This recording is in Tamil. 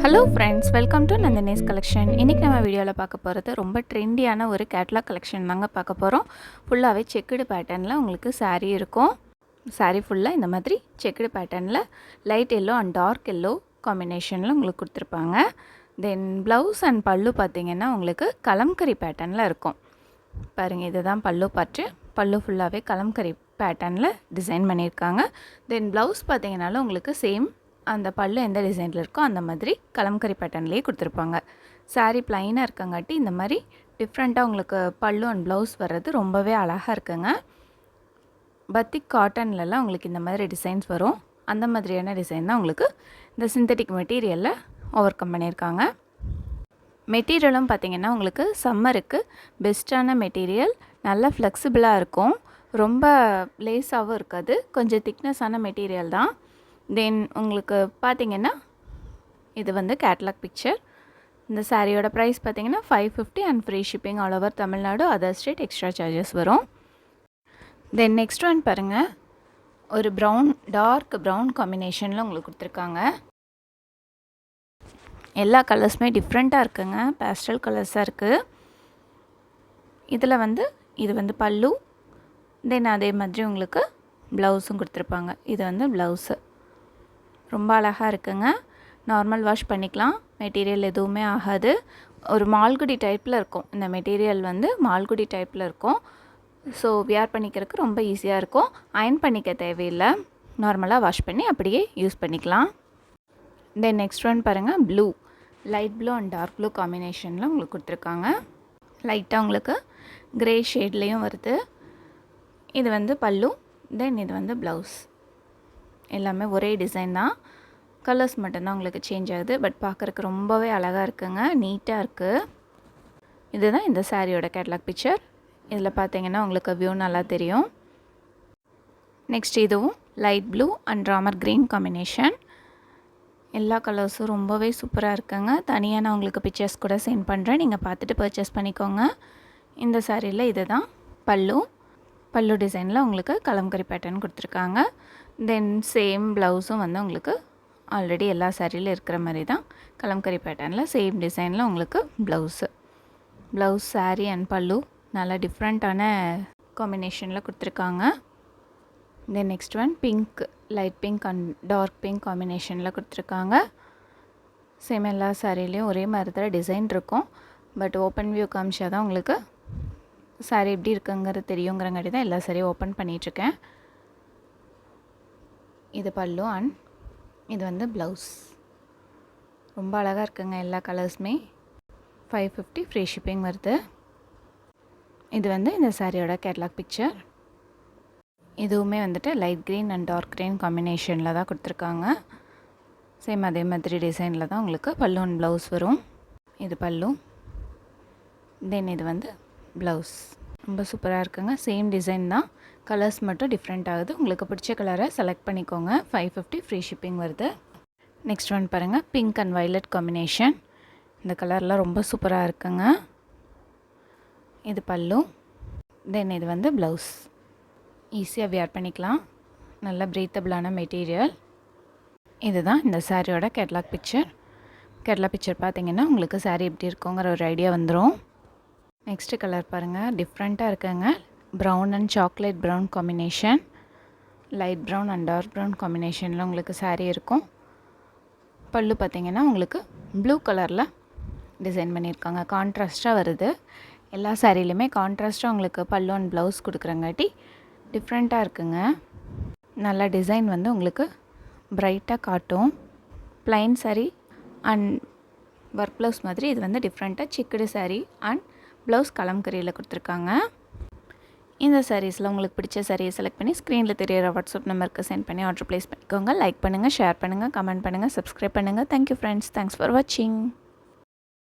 Hello friends, welcome to Nandini's collection. இன்றைக்கி நம்ம வீடியோவில் பார்க்க போகிறது ரொம்ப ட்ரெண்டியான ஒரு கேட்லாக் கலெக்ஷன் தாங்க பார்க்க போகிறோம். ஃபுல்லாகவே செக்குடு பேட்டர்னில் உங்களுக்கு saree இருக்கும். saree ஃபுல்லாக இந்த மாதிரி செக்குடு பேட்டர்னில் light yellow and dark yellow காம்பினேஷனில் உங்களுக்கு கொடுத்துருப்பாங்க. தென் ப்ளவுஸ் அண்ட் பல்லு பார்த்திங்கன்னா உங்களுக்கு கலம்கரி பேட்டர்னில் இருக்கும். பாருங்கள், இதுதான் பல்லு பார்த்து. பல்லு ஃபுல்லாகவே கலம்கரி பேட்டர்னில் டிசைன் பண்ணியிருக்காங்க. தென் ப்ளவுஸ் பார்த்திங்கனாலும் உங்களுக்கு சேம் அந்த பல்லு எந்த டிசைனில் இருக்கோ அந்த மாதிரி கலம்கரி பேட்டர்ன்லேயே கொடுத்துருப்பாங்க. saree ப்ளைனாக இருக்கங்காட்டி இந்த மாதிரி டிஃப்ரெண்ட்டாக உங்களுக்கு பல்லு அண்ட் ப்ளவுஸ் வர்றது ரொம்பவே அழகாக இருக்குங்க. பத்திக் காட்டன்லலாம் உங்களுக்கு இந்த மாதிரி டிசைன்ஸ் வரும். அந்த மாதிரியான டிசைன் தான் உங்களுக்கு இந்த சிந்தட்டிக் மெட்டீரியலில் ஓவர் கம் பண்ணியிருக்காங்க. மெட்டீரியலும் பார்த்திங்கன்னா உங்களுக்கு சம்மருக்கு பெஸ்ட்டான மெட்டீரியல். நல்லா ஃப்ளெக்சிபிளாக இருக்கும். ரொம்ப லேஸாகவும் இருக்காது. கொஞ்சம் திக்னஸான மெட்டீரியல் தான். தென் உங்களுக்கு பார்த்திங்கன்னா இது வந்து கேட்லாக் பிக்சர். இந்த சாரியோட ப்ரைஸ் பார்த்திங்கன்னா 550 and free shipping all over Tamil Nadu. Other state extra charges வரும். தென் நெக்ஸ்ட் ஒன் பாருங்கள், ஒரு ப்ரௌன் டார்க் ப்ரௌன் காம்பினேஷனில் உங்களுக்கு கொடுத்துருக்காங்க. எல்லா கலர்ஸுமே டிஃப்ரெண்ட்டாக இருக்குங்க. பேஸ்டல் கலர்ஸாக இருக்குது. இதில் வந்து இது வந்து பல்லு. தென் அதே மாதிரி உங்களுக்கு ப்ளவுஸும் கொடுத்துருப்பாங்க. இது வந்து ப்ளவுஸு ரொம்ப அழகாக இருக்குங்க. நார்மல் வாஷ் பண்ணிக்கலாம். மெட்டீரியல் எதுவுமே ஆகாது. ஒரு மால்குடி டைப்பில் இருக்கும். இந்த மெட்டீரியல் வந்து மால்குடி டைப்பில் இருக்கும். ஸோ வியர் பண்ணிக்கிறதுக்கு ரொம்ப ஈஸியாக இருக்கும். அயன் பண்ணிக்க தேவையில்லை. நார்மலாக வாஷ் பண்ணி அப்படியே யூஸ் பண்ணிக்கலாம். தென் நெக்ஸ்ட் ஒன் பாருங்கள், blue light blue and dark blue காம்பினேஷனில் உங்களுக்கு கொடுத்துருக்காங்க. லைட்டாக உங்களுக்கு க்ரே ஷேட்லேயும் வருது. இது வந்து பல்லு. தென் இது வந்து ப்ளவுஸ். எல்லாமே ஒரே டிசைன் தான். கலர்ஸ் மட்டும்தான் உங்களுக்கு சேஞ்ச் ஆகுது. பட் பார்க்குறக்கு ரொம்பவே அழகாக இருக்குங்க. நீட்டாக இருக்குது. இதுதான் இந்த சாரியோட கேட்லாக் பிக்சர். இதில் பார்த்தீங்கன்னா உங்களுக்கு வியூ நல்லா தெரியும். நெக்ஸ்ட் இதுவும் light blue and Ramar green combination. எல்லா கலர்ஸும் ரொம்பவே சூப்பராக இருக்குங்க. தனியாக நான் உங்களுக்கு பிக்சர்ஸ் கூட சென்ட் பண்ணுறேன். நீங்கள் பார்த்துட்டு பர்ச்சேஸ் பண்ணிக்கோங்க. இந்த சாரியில் இது தான் பல்லு. பல்லு டிசைனில் உங்களுக்கு கலம்கரி பேட்டர்ன் கொடுத்துருக்காங்க. தென் சேம் ப்ளவுஸும் வந்து உங்களுக்கு ஆல்ரெடி எல்லா சாரியிலும் இருக்கிற மாதிரி தான் கலம்கரி பேட்டர்னில் சேம் டிசைனில் உங்களுக்கு ப்ளவுஸ் சாரீ அண்ட் பல்லு நல்லா டிஃப்ரெண்ட்டான காம்பினேஷனில் கொடுத்துருக்காங்க. Then next one pink, light pink and dark pink காம்பினேஷனில் கொடுத்துருக்காங்க. சேம் எல்லா சாரிலையும் ஒரே மாதிரி தான் டிசைன் இருக்கும். பட் ஓப்பன் வியூ காமிச்சா தான் உங்களுக்கு சாரி எப்படி இருக்குங்கிறது தெரியுங்கிறங்காட்டி தான் எல்லா சாரியும் ஓப்பன் பண்ணிகிட்ருக்கேன். இது பல்லு அண்ட் இது வந்து ப்ளவுஸ். ரொம்ப அழகாக இருக்குங்க. எல்லா கலர்ஸுமே 550 ஃப்ரீ ஷிப்பிங் வருது. இது வந்து இந்த சாரியோட கேட்லாக் பிக்சர். இதுவுமே வந்துட்டு light green and dark green காம்பினேஷனில் தான் கொடுத்துருக்காங்க. சேம் அதே மாதிரி டிசைனில் தான் உங்களுக்கு பல்லு அண்ட் ப்ளவுஸ் வரும். இது பல்லு. தென் இது வந்து ப்ளவுஸ். ரொம்ப சூப்பராக இருக்குங்க. சேம் டிசைன் தான். கலர்ஸ் மட்டும் டிஃப்ரெண்ட் ஆகுது. உங்களுக்கு பிடிச்ச கலரை செலக்ட் பண்ணிக்கோங்க. 550 ஃப்ரீ ஷிப்பிங் வருது. நெக்ஸ்ட் ஒன் பாருங்கள், பிங்க் அண்ட் வைலட் காம்பினேஷன். இந்த கலர்லாம் ரொம்ப சூப்பராக இருக்குங்க. இது பல்லு. தென் இது வந்து ப்ளவுஸ். ஈஸியாக வியர் பண்ணிக்கலாம். நல்ல ப்ரீத்தபிளான மெட்டீரியல். இதுதான் இந்த சாரியோட கேட்லாக் பிக்சர். கேட்லாக் பிக்சர் பார்த்திங்கன்னா உங்களுக்கு சாரி எப்படி இருக்குங்கிற ஒரு ஐடியா வந்துடும். நெக்ஸ்ட்டு கலர் பாருங்கள், டிஃப்ரெண்ட்டாக இருக்குங்க. Brown and chocolate brown combination. Light brown and dark brown காம்பினேஷனில் உங்களுக்கு சாரீ இருக்கும். பல்லு பார்த்திங்கன்னா உங்களுக்கு ப்ளூ கலரில் டிசைன் பண்ணியிருக்காங்க. கான்ட்ராஸ்ட்டாக வருது. எல்லா சாரிலையுமே கான்ட்ராஸ்ட்டாக உங்களுக்கு பல்லு அண்ட் ப்ளவுஸ் கொடுக்குறங்காட்டி டிஃப்ரெண்ட்டாக இருக்குங்க. நல்ல டிசைன் வந்து உங்களுக்கு ப்ரைட்டாக காட்டும். Plain sari and work blouse மாதிரி இது வந்து டிஃப்ரெண்ட்டாக செக்குடு சாரீ அண்ட் ப்ளவுஸ் கலம்கரியில் கொடுத்துருக்காங்க. இந்த சாரீஸில் உங்களுக்கு பிடிச்ச சாரியை செலக்ட் பண்ணி ஸ்க்ரீனில் தெரியிற வாட்ஸ்அப் நம்பருக்கு சென்ட் பண்ணி ஆர்டர் ப்ளேஸ் பண்ணிக்கோங்க. லைக் பண்ணுங்கள், ஷேர் பண்ணுங்கள், கமெண்ட் பண்ணுங்கள், சப்ஸ்கிரைப் பண்ணுங்கள். Thank you friends. தேங்க்ஸ் ஃபார் வாட்சிங்.